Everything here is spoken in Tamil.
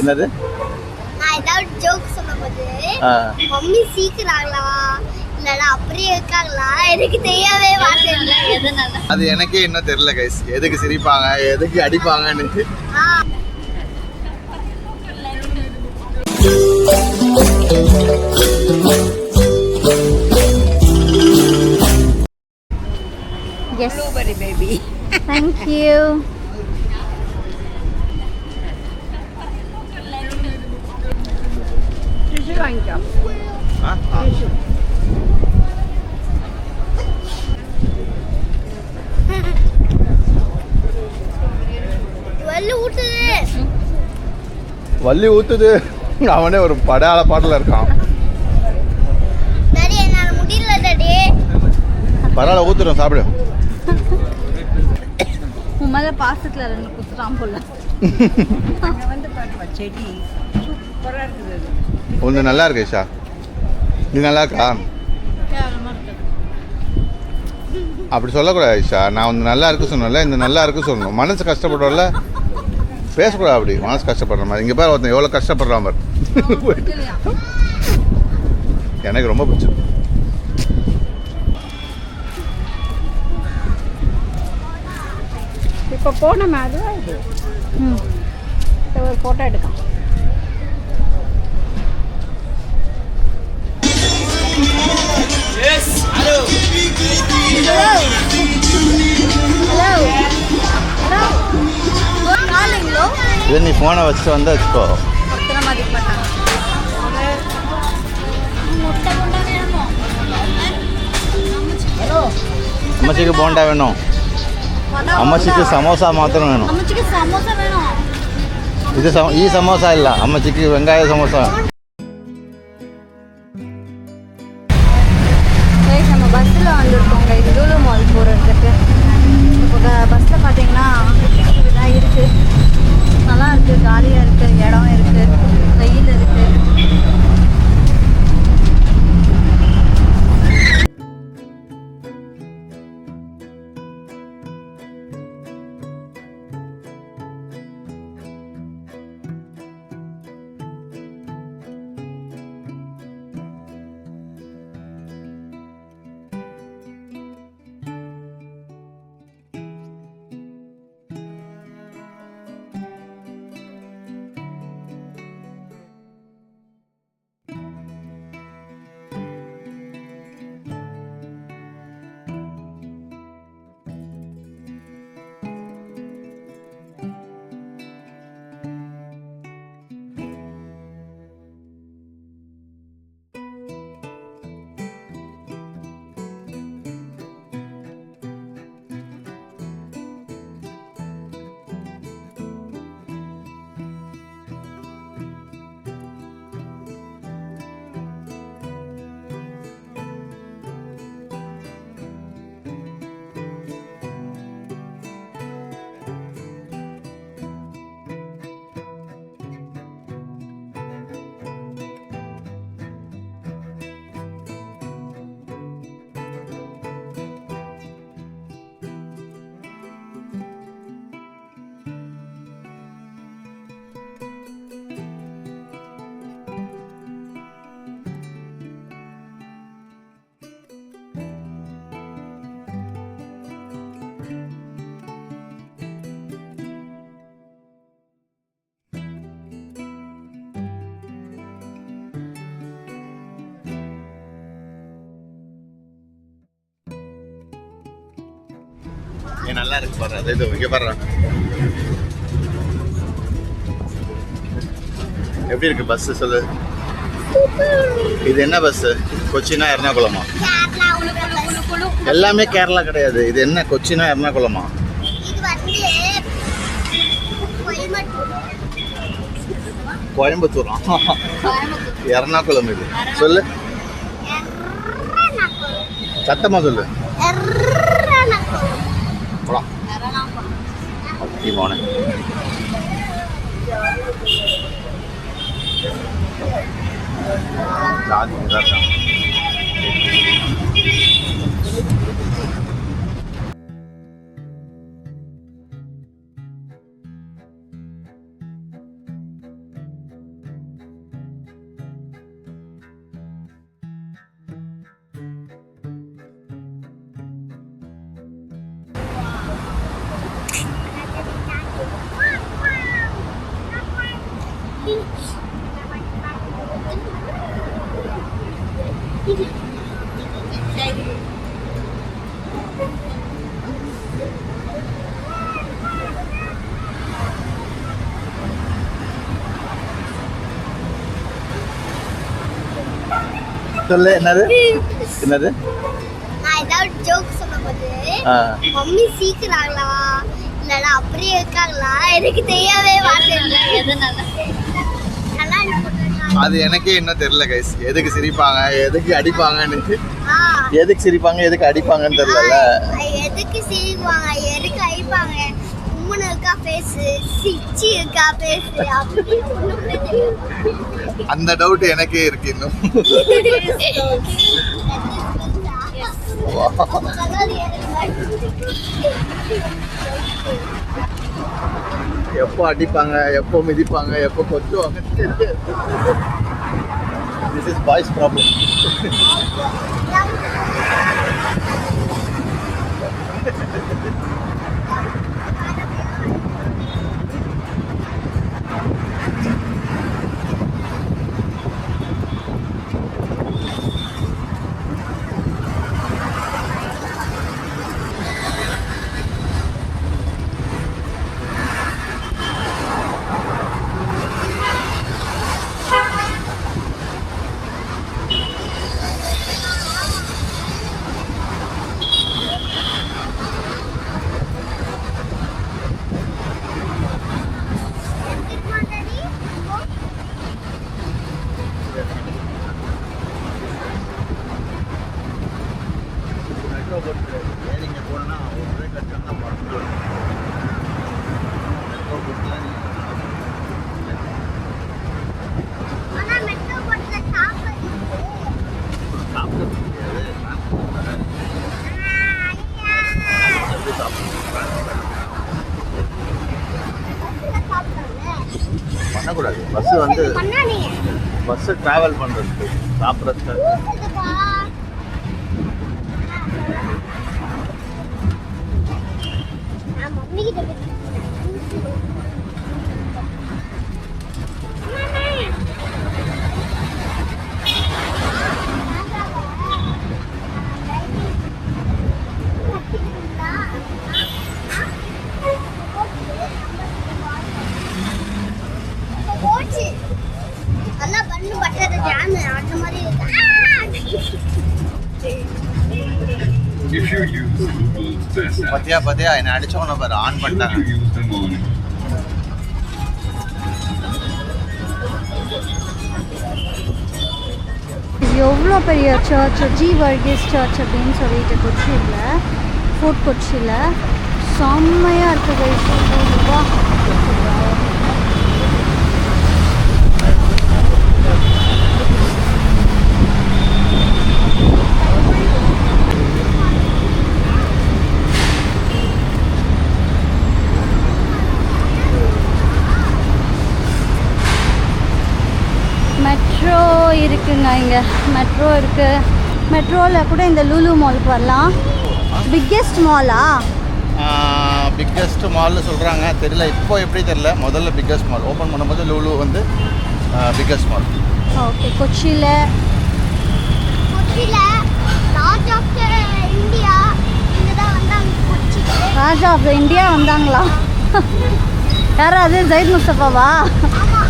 என்னது? நான் ஏதாவது ஜோக் சொல்லும்போது மம்மி சீக்கிராங்களா இல்லடா அப்படியே இருக்காங்களா எனக்கு தெரியவே மாட்டேங்குது. அது எனக்கே இன்னும் தெரியல கைஸ், எதுக்கு சிரிப்பாங்க எதுக்கு அடிப்பாங்கன்னு. Yes. Blueberry baby. Thank you. Tissue வாங்கிக்கோ. Tissue. வள்ளி ஊத்துது. அவனே ஒரு படால பாட்டுல இருக்கான். டாடி என்னால முடியல டாடி. பரவாயில்ல ஊத்துறோம், சாப்பிடு. உமால பாசத்துல ரெண்டு குத்துறான் போல. வந்து பாட்டு செடி சூப்பரா இருக்குது. ஒன்று நல்லா இருக்கு ஐஷா, இது நல்லா இருக்கா? அப்படி சொல்லக்கூடாது ஐஷா, நான் வந்து நல்லா இருக்கு சொன்னல, இந்த நல்லா இருக்கு சொல்லணும். மனசு கஷ்டப்படுறோம்ல, பேசக்கூடாது அப்படி. மனசு கஷ்டப்படுற மாதிரி. இங்கே பாரு ஒருத்தன் எவ்வளோ கஷ்டப்படுறான் பாரு. எனக்கு ரொம்ப பிடிச்சது. இப்போ போன மாதிரி இது ஒரு ஃபோட்டோ எடுக்கலாம். ஹலோ இது நீ ஃபோனை வச்சுட்டு வந்து வச்சுக்கோ. அம்மச்சிக்கு போண்டா வேணும், அம்மச்சிக்கு சமோசா மாத்திரம் வேணும். இது ஈ சமோசா இல்லை, அம்மச்சிக்கு வெங்காய சமோசா. நம்ம பஸ்ஸில் வந்துருக்கோங்க, இது லூலு மால் போகிறதுக்கு. இப்போ பஸ்ஸில் பார்த்தீங்கன்னா இதெல்லாம் இருக்குது, நல்லா இருக்குது, ஜாலியாக இருக்குது, இடம் இருக்குது, வெயில் இருக்குது. நல்லா இருக்கு பாரு. அது இது இங்கே பாரு, எப்படி இருக்கு பஸ் சொல்லு. இது என்ன பஸ்? கொச்சினா எர்ணாகுளமா? எல்லாமே கேரளா கிடையாது. இது என்ன கொச்சினா எர்ணாகுளமா? கோயம்புத்தூரா? எர்ணாகுளம் இது. சொல்லு, சத்தமா சொல்லு. போன சொல்லு என்னது என்னது நான் ஏதாவது ஜோக் சொல்லும்போது மம்மி சீக்கிராங்களா இல்லைன்னா அப்படியே இருக்காங்களா எனக்கு தெரியவே மாட்டேன் எதனால நல்லா அது எனக்கே இன்னும் தெரியல கைஸ். எதுக்கு சிரிப்பாங்க எதுக்கு அடிப்பாங்கன்னு, எதுக்கு சிரிப்பாங்க எதுக்கு அடிப்பாங்கன்னு தெரியல. எதுக்கு சிரிப்பாங்க எதுக்கு அடிப்பாங்க, உம்முன்னு இருக்கா பேசு, சிச்சி இருக்கா பேசு, அந்த டவுட் எனக்கே இருக்கு இன்னும். எப்போ அடிப்பாங்க எப்போ மிதிப்பாங்க எப்போ கொத்துவாங்க. This is boys problem. நீங்க போனா ஒரே கட்டம் தான் பார்க்கணும். ஆனா மெட்ரோ பஸ்ல சாப்பிட பண்ணக்கூடாது. பஸ் வந்து பஸ் டிராவல் பண்றதுக்கு சாப்பிட்றதுக்கு. மம்மி கிட்ட போச்சு நல்லா பண்ணு பட்டத ஜாம் அந்த மாதிரி If you use Google's best app, பத்தியா பத்தியா என்ன அடிச்சவன பாரு ஆன் பண்ணிட்டாங்க. you use them on. எவ்வளோ பெரிய சர்ச், ஜி வர்கீஸ் சர்ச் அப்படின்னு சொல்லிட்டு கொச்சியில், ஃபோர்ட் கொச்சியில் செம்மையாக இருக்குது கைஸ். மெட்ரோ இருக்குங்க, இங்கே மெட்ரோ இருக்குது. மெட்ரோவில் கூட இந்த லூலு மாலுக்கு வரலாம். பிக்கெஸ்ட் மாலா? பிக்கெஸ்ட் மால்னு சொல்கிறாங்க, தெரியல இப்போ எப்படி தெரியல. முதல்ல பிக்கெஸ்ட் மால் ஓப்பன் பண்ணும்போது லூலு வந்து பிக்கெஸ்ட் மால். ஓகே. கொச்சியில் ராஜ் ஆஃப் இந்தியா இங்கே தான் வந்தாங்க. கொச்சியில் ராஜா ஆஃப் இந்தியா வந்தாங்களா? யாராவது ஜெயித் முஸ்தபாவா? ஆமா